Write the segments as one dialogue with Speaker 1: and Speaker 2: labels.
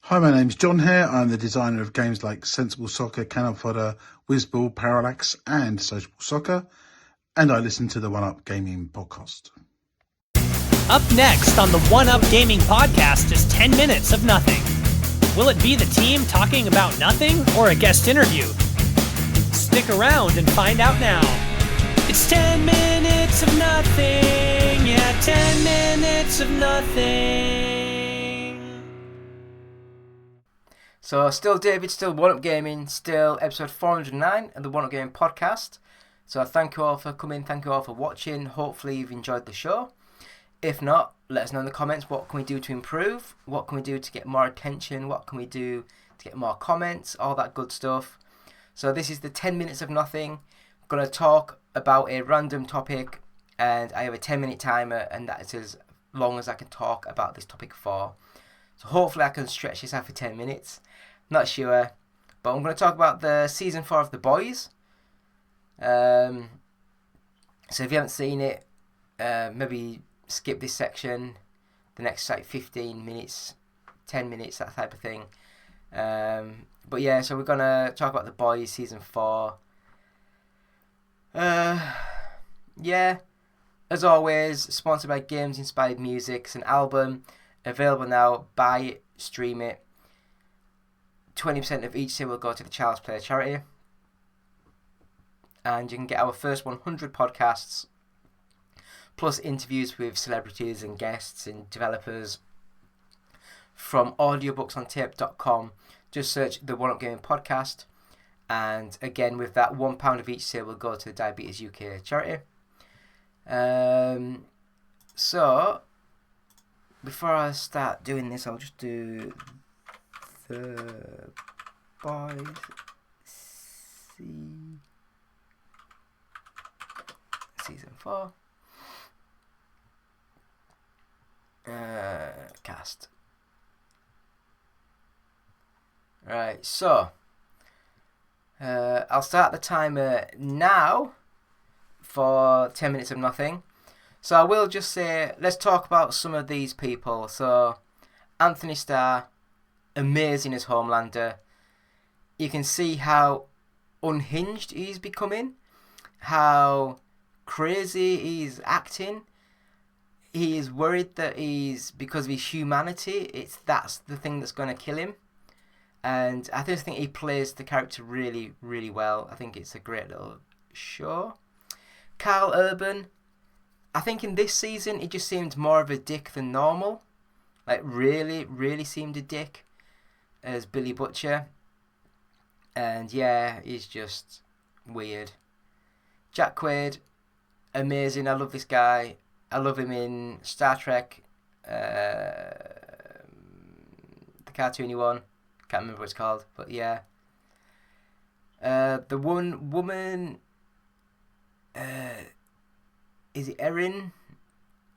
Speaker 1: Hi, my name's John here. I'm the designer of games like Sensible Soccer, Cannon Fodder, Whizball, Parallax, and Sociable Soccer, and I listen to the One Up Gaming podcast.
Speaker 2: Up next on the One Up Gaming podcast is 10 minutes of nothing. Will it be the team talking about nothing or a guest interview? Stick around and find out now. It's 10 minutes of nothing. Yeah, 10 minutes of nothing.
Speaker 3: So still David, still One Up Gaming, still episode 409 of the One Up Gaming podcast. So thank you all for coming, thank you all for watching. Hopefully you've enjoyed the show. If not, let us know in the comments what can we do to improve, what can we do to get more attention, what can we do to get more comments, all that good stuff. So this is the 10 minutes of nothing. I'm going to talk about a random topic and I have a 10-minute timer and that is as long as I can talk about this topic for. So hopefully I can stretch this out for 10 minutes. Not sure, but I'm going to talk about the season 4 of The Boys. So if you haven't seen it, maybe skip this section, the next like 15 minutes, 10 minutes, that type of thing. But yeah, so we're going to talk about The Boys season 4. Yeah, as always, sponsored by Games Inspired Music. It's an album available now. Buy it, stream it. 20% of each sale will go to the Child's Play charity. And you can get our first 100 podcasts, plus interviews with celebrities and guests and developers from audiobooksontape.com. Just search the One Up Gaming podcast. And again, with that, £1 of each sale will go to the Diabetes UK charity. So, before I start doing this, I'll just do The Boys season 4 cast. Right, so I'll start the timer now for 10 minutes of nothing. So I will just say, let's talk about some of these people. So Anthony Starr, amazing as Homelander. You can see how unhinged he's becoming, how crazy he's acting. He is worried that because of his humanity, that's the thing that's going to kill him. And I just think he plays the character really, really well. I think it's a great little show. Carl Urban, I think in this season he just seemed more of a dick than normal. Like really, really seemed a dick as Billy Butcher. And yeah, he's just weird. Jack Quaid, amazing. I love this guy. I love him in Star Trek, the cartoony one. Can't remember what it's called, but yeah. The one woman, is it Erin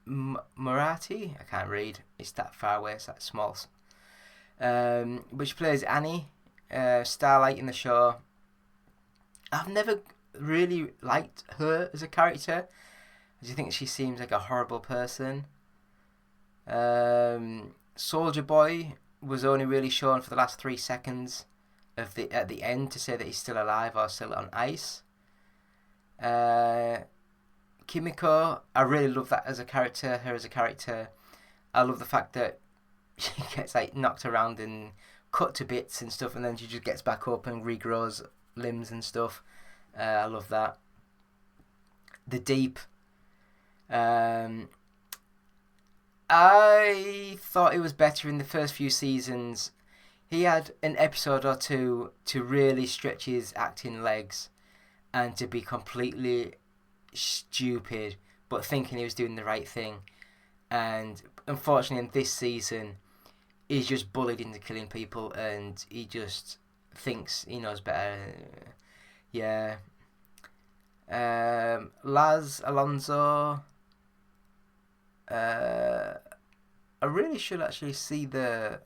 Speaker 3: Marathi? I can't read. It's that far away. It's that small. But she plays Annie, Starlight in the show. I've never really liked her as a character. I just think she seems like a horrible person. Soldier Boy was only really shown for the last 3 seconds at the end to say that he's still alive or still on ice. Kimiko, I really love that as a character. Her as a character, I love the fact that she gets like knocked around and cut to bits and stuff, and then she just gets back up and regrows limbs and stuff. I love that. The Deep. I thought it was better in the first few seasons. He had an episode or two to really stretch his acting legs and to be completely stupid but thinking he was doing the right thing. And unfortunately in this season he's just bullied into killing people and he just thinks he knows better. Yeah. Laz Alonso, I really should actually see it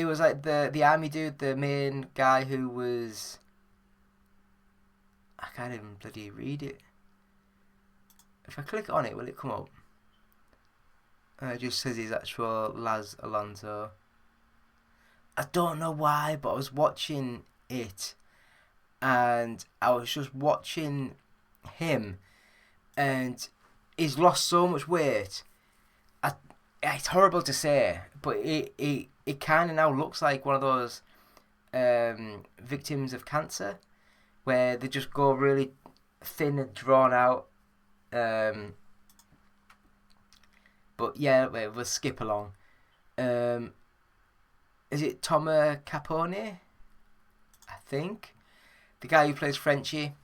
Speaker 3: was like the army dude, the main guy who was, I can't even bloody read it. If I click on it, will it come up? It just says his actual Laz Alonso. I don't know why, but I was watching it, and I was just watching him, and he's lost so much weight. It's horrible to say, but it kind of now looks like one of those victims of cancer, where they just go really thin and drawn out. But yeah, we'll skip along. Is it Tomo Capone? I think. The guy who plays Frenchie.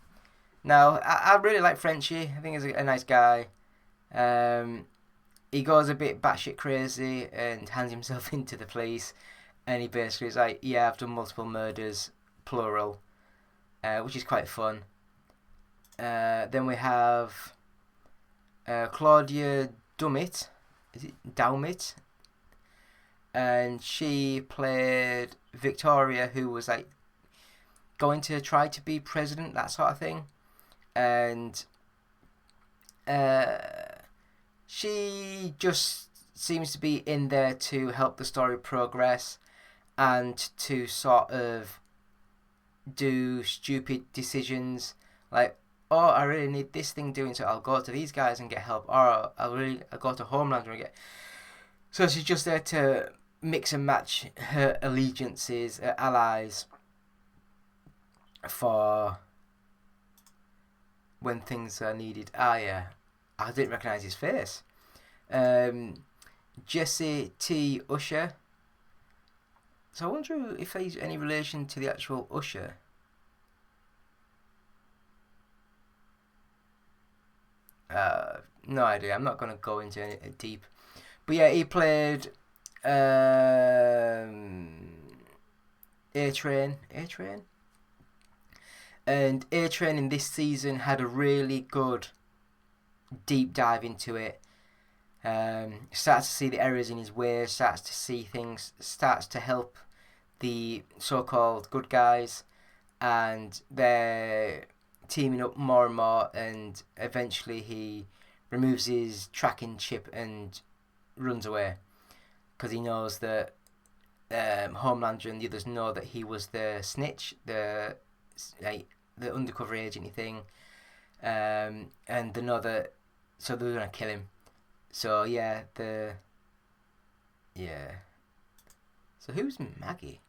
Speaker 3: Now, I really like Frenchie. I think he's a nice guy. He goes a bit batshit crazy and hands himself into the police. And he basically is like, yeah, I've done multiple murders, plural. Which is quite fun. Then we have Claudia Dummit. Is it Daumit? And she played Victoria, who was like going to try to be president, that sort of thing. And she just seems to be in there to help the story progress and to sort of do stupid decisions like, oh, I really need this thing doing, so I'll go to these guys and get help, or I'll go to Homelander and get. So she's just there to mix and match her allegiances, her allies, for when things are needed. Yeah, I didn't recognise his face. Jesse T. Usher. So I wonder if he's any relation to the actual Usher. No idea. I'm not going to go into it deep. But yeah, he played A-Train. And A-Train in this season had a really good deep dive into it. Starts to see the errors in his ways, starts to see things, starts to help the so-called good guys, and they're teaming up more and more, and eventually he removes his tracking chip and runs away because he knows that Homelander and the others know that he was the snitch, the undercover agent thing, and they know that, so they're gonna kill him. So yeah, So who's Maggie?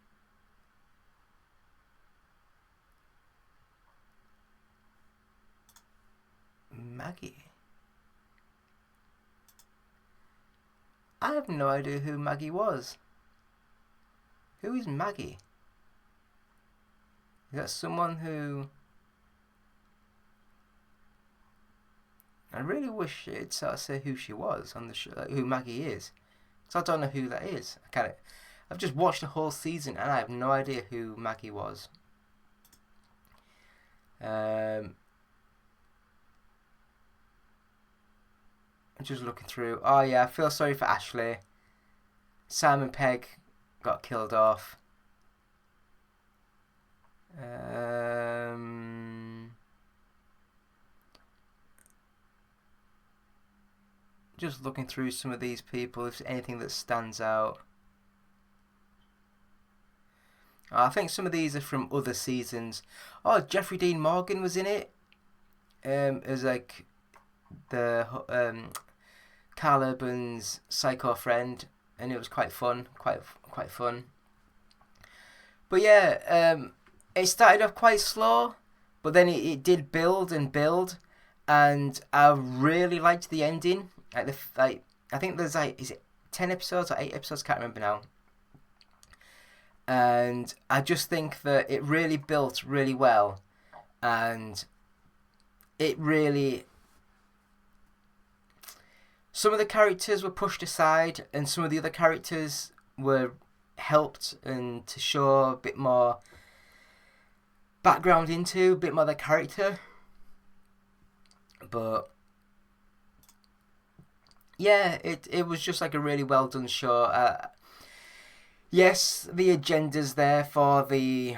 Speaker 3: I have no idea who Maggie was. Who is Maggie? Is that someone who... I really wish it'd sort of say who she was on the show, like who Maggie is. So I don't know who that is. I've just watched the whole season and I have no idea who Maggie was. I'm just looking through. Oh yeah, I feel sorry for Ashley. Simon Pegg got killed off. Just looking through some of these people, if there's anything that stands out. I think some of these are from other seasons. Oh, Jeffrey Dean Morgan was in it. As like the Carl Urban's psycho friend, and it was quite fun, quite fun. But yeah, it started off quite slow, but then it did build and build, and I really liked the ending. I think there's is it 10 episodes or 8 episodes? Can't remember now. And I just think that it really built really well, and it really... Some of the characters were pushed aside, and some of the other characters were helped and to show a bit more background into, a bit more of their character. But yeah, it was just like a really well done show. Yes, the agenda's there for the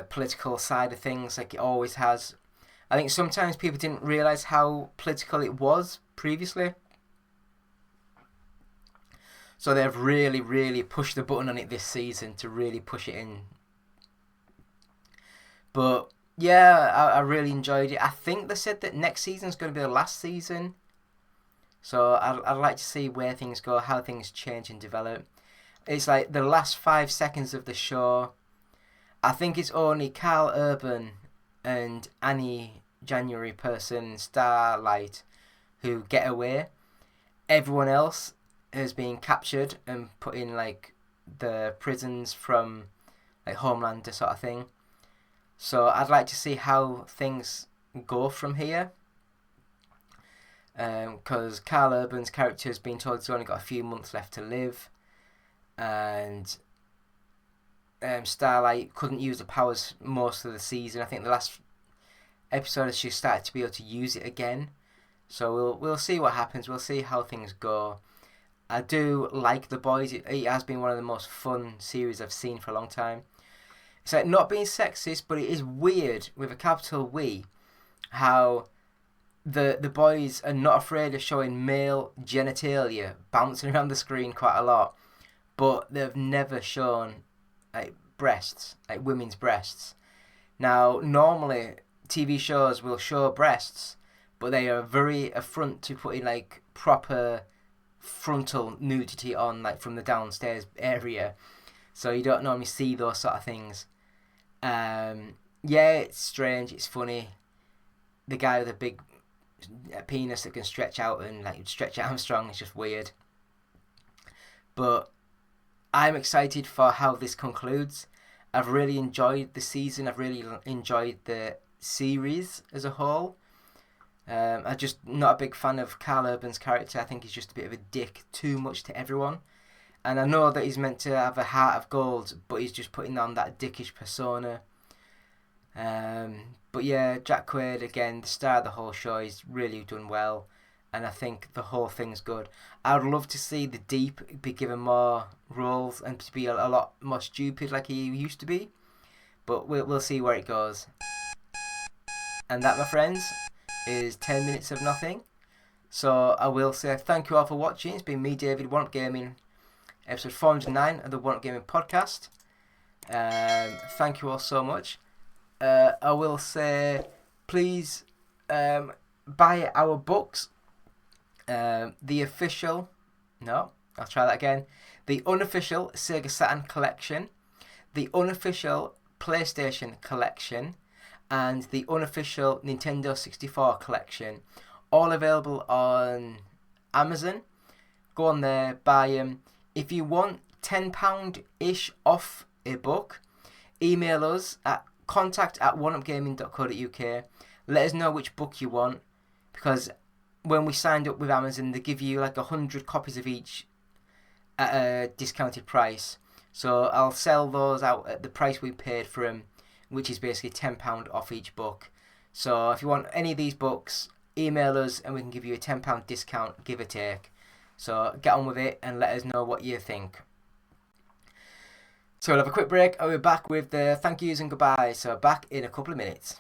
Speaker 3: political side of things, like it always has. I think sometimes people didn't realise how political it was previously. So they've really, really pushed the button on it this season to really push it in. But yeah, I really enjoyed it. I think they said that next season's going to be the last season. So I'd like to see where things go, how things change and develop. It's like the last 5 seconds of the show. I think it's only Carl Urban and Annie January person, Starlight, who get away. Everyone else has been captured and put in like the prisons from like Homelander sort of thing. So I'd like to see how things go from here. Because Carl Urban's character has been told he's only got a few months left to live. And Starlight couldn't use the powers most of the season. I think the last episode she started to be able to use it again. So we'll see what happens. We'll see how things go. I do like The Boys. It has been one of the most fun series I've seen for a long time. It's like not being sexist, but it is weird with a capital We how the boys are not afraid of showing male genitalia bouncing around the screen quite a lot, but they've never shown like breasts, like women's breasts. Now, normally TV shows will show breasts, but they are very affront to putting like proper frontal nudity on, like from the downstairs area. So you don't normally see those sort of things. Yeah, it's strange. It's funny. The guy with a big penis that can stretch out and like stretch Armstrong is just weird. But I'm excited for how this concludes. I've really enjoyed the season. I've really enjoyed the series as a whole. I'm just not a big fan of Carl Urban's character. I think he's just a bit of a dick, too much to everyone. And I know that he's meant to have a heart of gold, but he's just putting on that dickish persona. But yeah, Jack Quaid, again, the star of the whole show, he's really done well. And I think the whole thing's good. I'd love to see the Deep be given more roles and to be a lot more stupid like he used to be. But we'll see where it goes. And that, my friends, is 10 minutes of nothing. So I will say thank you all for watching. It's been me, David, One Up Gaming, episode 409 of the One Up Gaming podcast. Thank you all so much. I will say, please buy our books. The official, no, I'll try that again. The unofficial Sega Saturn collection, the unofficial PlayStation collection, and the unofficial Nintendo 64 collection. All available on Amazon. Go on there, buy them. If you want £10-ish off a book, email us at contact@oneupgaming.co.uk. Let us know which book you want, because when we signed up with Amazon, they give you like 100 copies of each at a discounted price. So I'll sell those out at the price we paid for them, which is basically £10 off each book. So if you want any of these books, email us and we can give you a £10 discount, give or take. So get on with it and let us know what you think. So we'll have a quick break. I'll be back with the thank yous and goodbyes. So back in a couple of minutes.